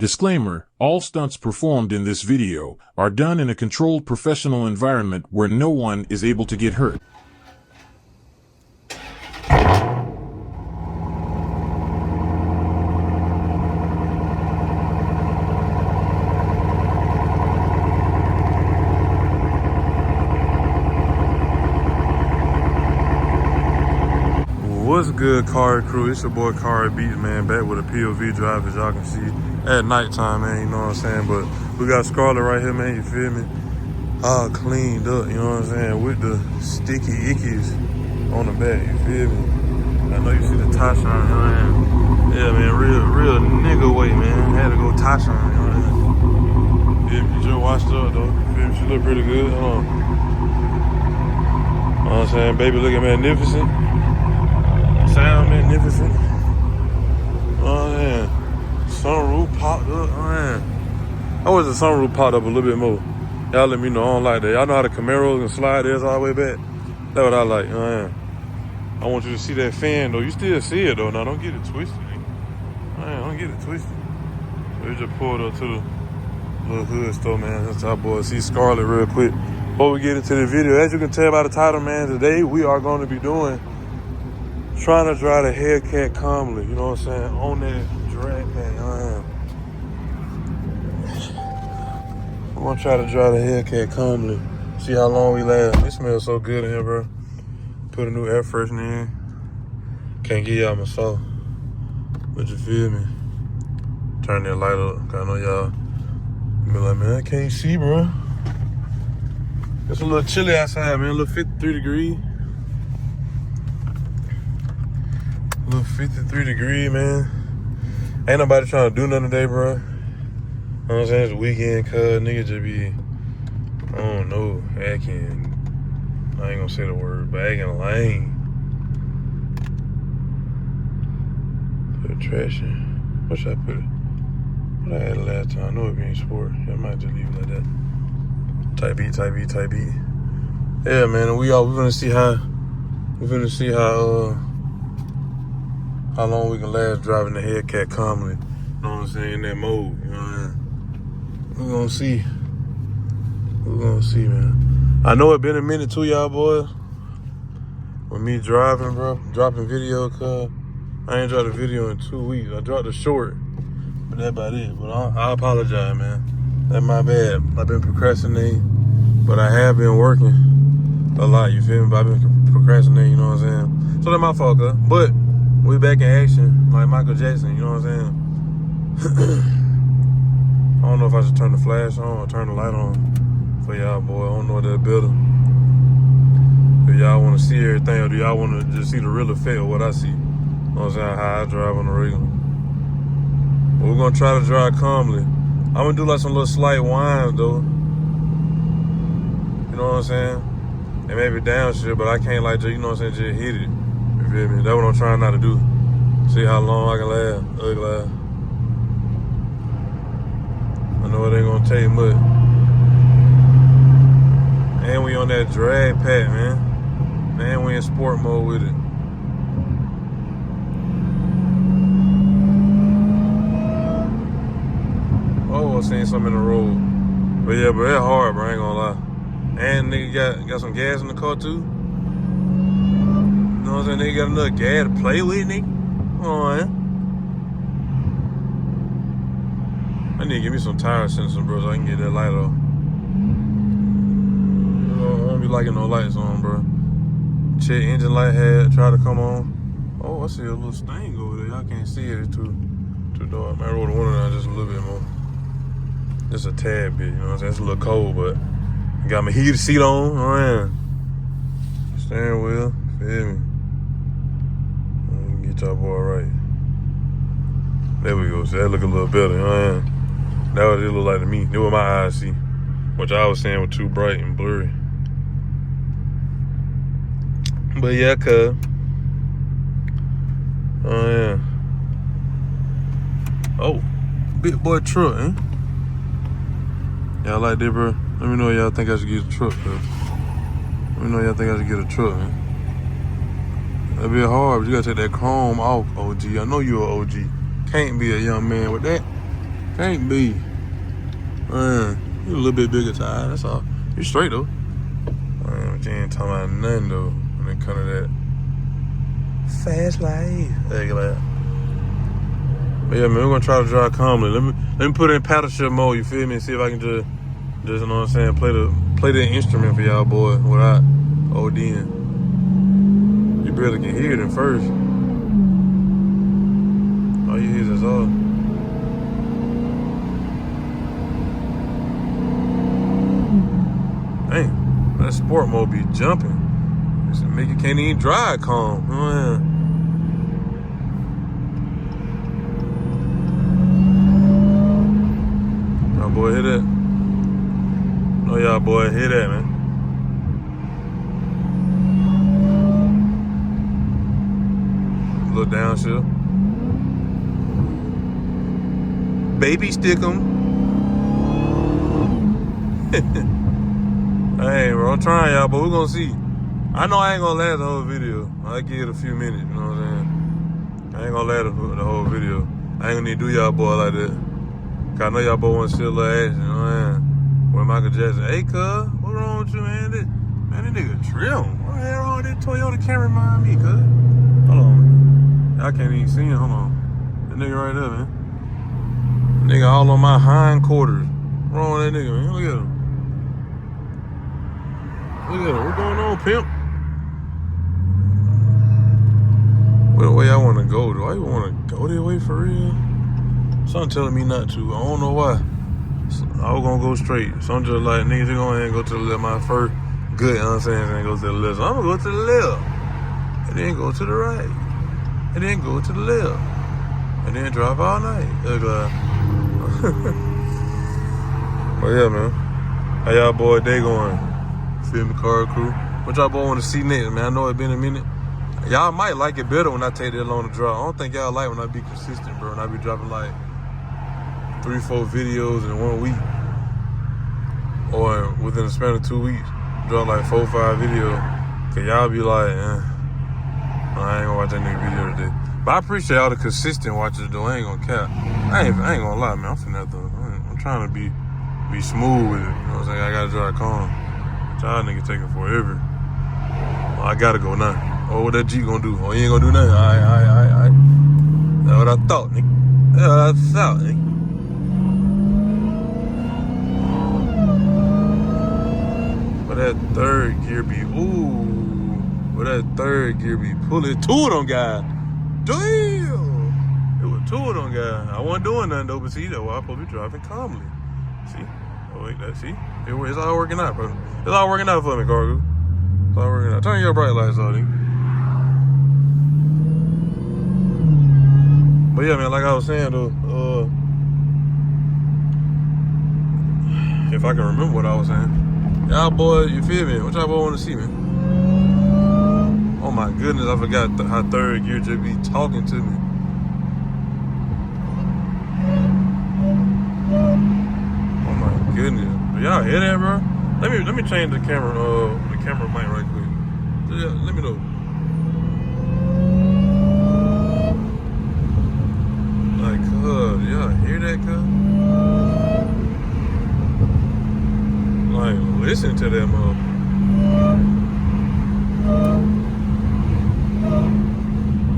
Disclaimer, all stunts performed in this video are done in a controlled professional environment where no one is able to get hurt. What's good, car crew? It's your boy Car Beats, man, back with a POV drive, as y'all can see at nighttime, man, you know what I'm saying? But we got Scarlett right here, man, you feel me? All cleaned up, you know what I'm saying? With the sticky ickies on the back, you feel me? I know you see the tie shine, you know what I'm saying? Yeah, man, real nigga way, man. Had to go tie shine, you know what I'm saying? Yeah, you just washed up, though. You feel me? She look pretty good. Hold on. You know what I'm saying? Baby looking magnificent. Sound magnificent. Oh man, sunroof popped up. Oh man, I wish the sunroof popped up a little bit more. Y'all let me know. I don't like that. Y'all know how the Camaros and slide theirs all the way back. That's what I like. Oh man, I want you to see that fan though. You still see it though. Now don't get it twisted. Man, don't get it twisted. We just pulled up to the little hood store, man. That's our boy. See Scarlett real quick before we get into the video. As you can tell by the title, man, today we are going to be trying to drive the Hellcat calmly, you know what I'm saying, on that Dragpack. I'm gonna try to drive the Hellcat calmly, see how long we last. It smells so good in here, bro. Put a new air freshener in. Can't get y'all my sauce, but you feel me? Turn that light up, cause I know y'all be like, man, I can't see, bro. It's a little chilly outside, man, a little 53 degrees. Little 53 degrees, man. Ain't nobody trying to do nothing today, bro. You know what I'm saying? It's the weekend, cuz niggas just be, I don't know, acting, I ain't gonna say the word, but acting lame. Put a trash in. What should I put it? What I had the last time? I know it being sport. I might just leave it like that. Type beat. Yeah, man, we're gonna see how long we can last driving the Hellcat calmly. You know what I'm saying? In that mode, you know what I'm saying? We're gonna see, man. I know it been a minute too, y'all boys. With me driving, bro, dropping video, cuz I ain't dropped a video in 2 weeks. I dropped a short, but that's about it. But I apologize, man. That's my bad. I've been procrastinating, but I have been working a lot, you feel me? But I've been procrastinating, you know what I'm saying? So that's my fault, cuz. But we back in action, like Michael Jackson, you know what I'm saying? I don't know if I should turn the flash on or turn the light on for y'all, boy. I don't know what that's better. Do y'all want to see everything, or do y'all want to just see the real effect of what I see? You know what I'm saying? How I drive on the regular. But we're going to try to drive calmly. I'm going to do like some little slight whines, though. You know what I'm saying? And maybe downshift, but I can't like, just, you know what I'm saying, just hit it. You feel me? That's what I'm trying not to do. See how long I can last. Ugly ass. I know it ain't gonna take much. And we on that Dragpack, man. And we in sport mode with it. Oh, I seen something in the road. But yeah, but that's hard, bro. I ain't gonna lie. And nigga got some gas in the car too. You know what I'm saying? Nigga got enough gas to play with, nigga. Come on, man. I need to give me some tire sensor, bro, so I can get that light off. I don't be liking no lights on, bro. Check engine light had try to come on. Oh, I see a little stain over there. Y'all can't see it. It's too dark. I roll the window down just a little bit more. Just a tad bit, you know what I'm saying? It's a little cold, but I got my heated seat on. Oh, man. Steering wheel. Feel me? Get y'all boy right. There we go. So that look a little better, you know what I mean? That what it look like to me. That's what my eyes see. Which I was saying was too bright and blurry. But yeah, cuz. Oh yeah. Oh, big boy truck, eh? Y'all like that, bro? Let me know y'all think I should get a truck, bro. Let me know y'all think I should get a truck, man. That'd be hard, but you gotta take that chrome off, OG. I know you're an OG. Can't be a young man with that. Can't be. Man, you a little bit bigger tire, that's all. You straight though. Man, but you ain't talking about nothing though when it come to that. Fast life. Look at that. But yeah, man, we're gonna try to drive calmly. Let me put it in paddle shift mode, you feel me? And see if I can just you know what I'm saying, play the instrument for y'all boy without ODing. You barely can hear it at first. All you hear is all. Dang, that sport mode be jumping. Just make you can't even drive calm. Y'all boy hear that? Oh y'all boy hear that, man. A little downshift. Baby stick 'em. Hey, bro, I'm trying, y'all, but we're gonna see. I know I ain't gonna last the whole video. I give it a few minutes, you know what I'm saying? I ain't gonna last the whole video. I ain't gonna need to do y'all boy like that. Cause I know y'all boy want to see a little action, you know what I'm saying? With Michael Jackson. Hey, cuz, what's wrong with you, man? This nigga trim. What the hell wrong with this Toyota Camry behind me, cuz? Hold on. I can't even see him. Hold on. That nigga right there, man. Nigga all on my hind quarters. What's wrong with that nigga, man? Look at him. Look at him. What's going on, pimp? What way I want to go? Do I even want to go that way for real? Something telling me not to. I don't know why. I was gonna go straight. So I'm just like, niggas, you go ahead and go to the left. My first good, you know what I'm saying? And go to the left. So I'm gonna go to the left. And then go to the right. And then go to the left. And then drive all night. Well, yeah, man. How y'all boy day going? Feel me, car crew? What y'all boy want to see next, man? I know it's been a minute. Y'all might like it better when I take that long to drop. I don't think y'all like when I be consistent, bro. When I be dropping like 3-4 videos in 1 week. Or within the span of 2 weeks, drop like 4-5 videos. Cause y'all be like, I ain't gonna watch that nigga video today. But I appreciate all the consistent watchers though. I ain't gonna cap. I ain't gonna lie, man. I'm finna have to, I'm trying to be smooth with it. You know what I'm saying? I gotta drive calm. Y'all niggas taking forever. Well, I gotta go now. Oh, what that G gonna do? Oh, you ain't gonna do nothing? Alright. That's what I thought, nigga. That's what I thought, nigga. But that third gear be, but that third gear be pulling 2 of them guys. Damn! It was 2 of them guys. I wasn't doing nothing though, but see, that's why I'm supposed to be driving calmly. See? Oh, wait, see? It's all working out, bro. It's all working out for me, cargo. It's all working out. Turn your bright lights on, nigga. But yeah, man, like I was saying though, if I can remember what I was saying. Y'all boy, you feel me? What y'all boy want to see, man? Oh my goodness, I forgot how third gear just be talking to me. Oh my goodness. But y'all hear that, bro? Let me change the camera mic right quick. Yeah, let me know. Like, cuz, y'all hear that, cuz? Like, listen to that motherfucker.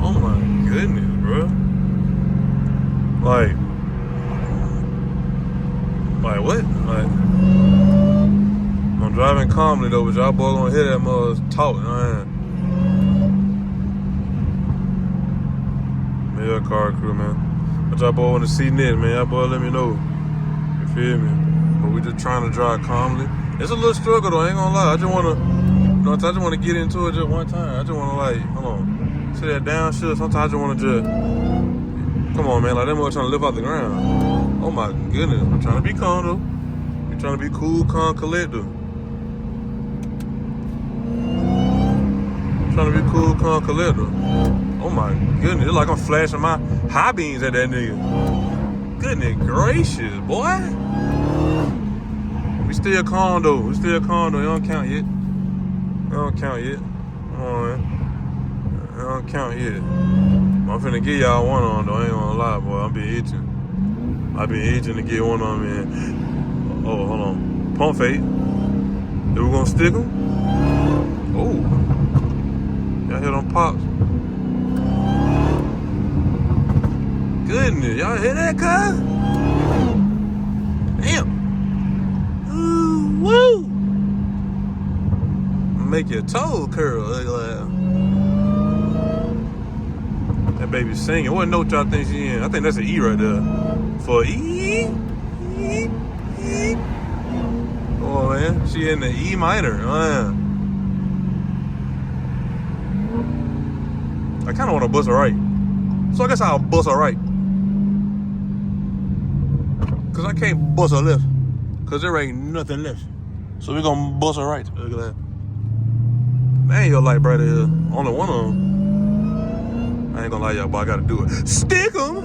Oh my goodness, bro. Like what? Like, I'm driving calmly though, but y'all boy gonna hear that mother talk, man. Yeah, car crew, man. What y'all boy wanna see next, man? Y'all boy let me know. You feel me? But we just trying to drive calmly. It's a little struggle though, I ain't gonna lie. I just wanna get into it just one time. I just wanna like, hold on. See that downshift? Sometimes I just wanna just, come on, man. Like that mother trying to lift off the ground. Oh my goodness. I'm trying to be calm though. I'm trying to be cool, calm, collected. Trying to be cool, calm, collected. Oh my goodness. It's like I'm flashing my high beams at that nigga. Goodness gracious, boy. We still calm though. It don't count yet. Come on, man. It don't count yet. I'm finna get y'all one on though. I ain't gonna lie, boy. I'm be itching. I've been itching to get one on, man. Oh, hold on. Pump fake. Then we gonna stick them? Oh. Y'all hear them pops? Goodness, y'all hear that, cuz? Damn. Ooh, woo. Make your toe curl. That baby singing. What note y'all think she in? I think that's an E right there. For E. Oh man, she in the E minor. I kind of want to bust her right, so I guess I'll bust her right. Cause I can't bust her left, cause there ain't nothing left. So we gonna bust her right. Look at that. Man, your light brighter here. Only one of them. I ain't gonna lie, y'all, but I gotta do it. Stick 'em.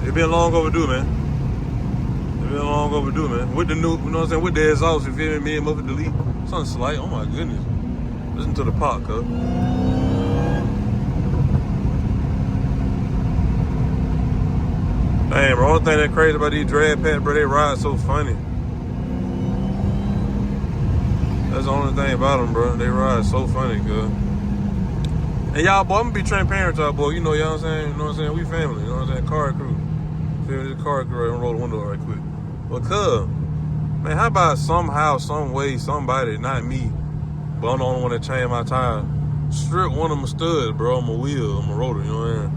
It been long overdue, man. It been long overdue, man. With the new, you know what I'm saying, with the exhaust, you feel me and Muffet delete. Something slight. Oh my goodness. Listen to the pop, cuz. Damn, bro. Only thing that crazy about these Dragpack, bro, they ride so funny. That's the only thing about them, bro. They ride so funny, cuz. And y'all, boy, I'm gonna be transparent to y'all, boy. You know what I'm saying? You know what I'm saying? We family. You know what I'm saying? Car crew. Feel me? The car crew. I'm gonna roll the window right quick. But, cuz, man, how about somehow, some way, somebody, not me, but I'm the only one that changed my tire, strip one of my studs, bro, on my wheel, on my rotor, you know what I'm saying?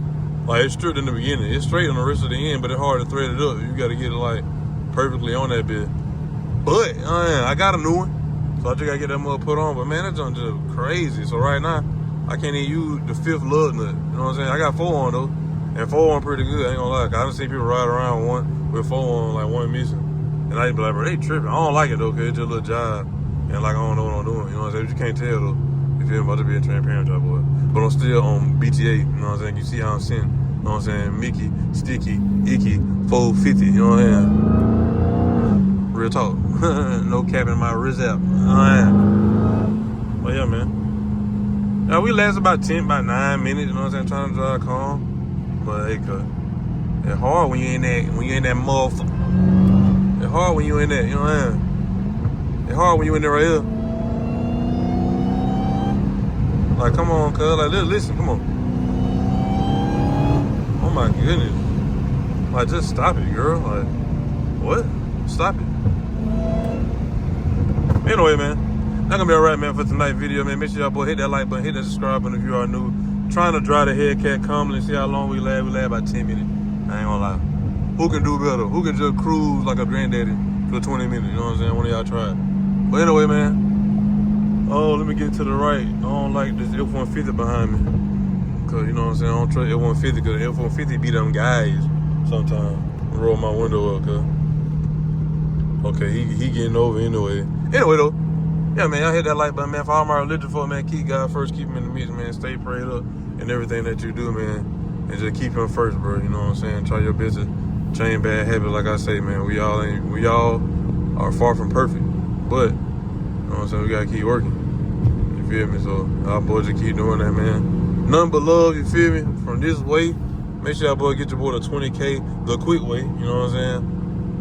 Like, it's stripped in the beginning. It's straight on the rest of the end, but it's hard to thread it up. You gotta get it, like, perfectly on that bit. But, I got a new one. So I just gotta get that mud put on, but man, that junk just crazy. So right now, I can't even use the 5th lug nut. You know what I'm saying? I got 4 on though, and 4 on pretty good. I ain't gonna lie. I done seen people ride around one with 4 on, like 1 missing, and I just be like, bro, they tripping. I don't like it though, cause it's just a little jive, and like I don't know what I'm doing. You know what I'm saying? But you can't tell though. You feel me? About to be a transparent type boy, but I'm still on BTA. You know what I'm saying? You see how I'm sitting. You know what I'm saying? Mickey, Sticky, Icky, 450. You know what I'm saying? Real talk. No cap in my reserve. But yeah, man. Now we last about 9 minutes, you know what I'm saying, trying to drive calm. But hey, cuz, it's hard when you in that motherfucker. It's hard when you in that, you know what I'm saying? It's hard when you in there right here. Like, come on, cuz, like, listen, come on. Oh my goodness. Like, just stop it, girl. Like, what? Stop it. Anyway, man, that's gonna be alright, man, for tonight's video, man. Make sure y'all, boy, hit that like button, hit that subscribe button if you are new. Trying to drive the Hellcat calmly and see how long we last. We last about 10 minutes. I ain't gonna lie. Who can do better? Who can just cruise like a granddaddy for 20 minutes? You know what I'm saying? One of y'all try it. But anyway, man. Oh, let me get to the right. I don't like this F-150 behind me. Cause, you know what I'm saying? I don't trust F-150 because the F-150 be them guys sometimes. Roll my window up, cuz. Okay, he getting over anyway. Anyway, though, yeah, man, y'all hit that like button, man. For all my religion folk, man, keep God first, keep him in the mix, man. Stay prayed up in everything that you do, man. And just keep him first, bro. You know what I'm saying? Try your best to change bad habits, like I say, man. We all are far from perfect. But, you know what I'm saying, we gotta keep working. You feel me? So, our boys just keep doing that, man. Nothing but love, you feel me? From this way, make sure y'all boy get your boy to 20K the quick way, you know what I'm saying?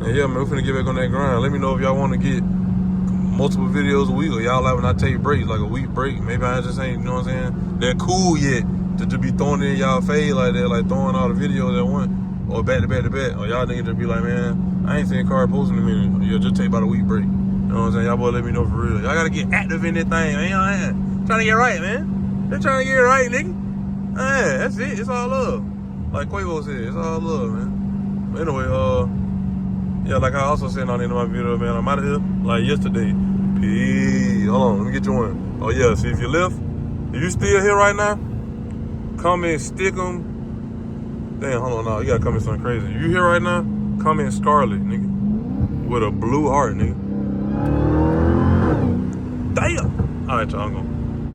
And yeah, man, we finna get back on that grind. Let me know if y'all want to get multiple videos a week, or y'all like when I take breaks, like a week break. Maybe I just ain't, you know what I'm saying, that cool yet to just be throwing it in y'all face like that, like throwing all the videos at once, or back to back to back. Or y'all niggas just be like, man, I ain't seen car posting in a minute. Or, yeah, just take about a week break. You know what I'm saying? Y'all boy let me know for real. Y'all gotta get active in this thing, man. You know what I'm saying? Trying to get right, man. They're trying to get it right, nigga. Man, that's it. It's all love. Like Quavo said, it's all love, man. But anyway, yeah, like I also said on the end of my video, man, I'm out of here like yesterday. Peace. Hold on, let me get you one. Oh yeah, see if you left, if you still here right now, comment stick 'em. Damn, hold on, now you gotta comment something crazy. You here right now? Comment Scarlet, nigga, with a blue heart, nigga. Damn. All right, y'all, I'm gonna.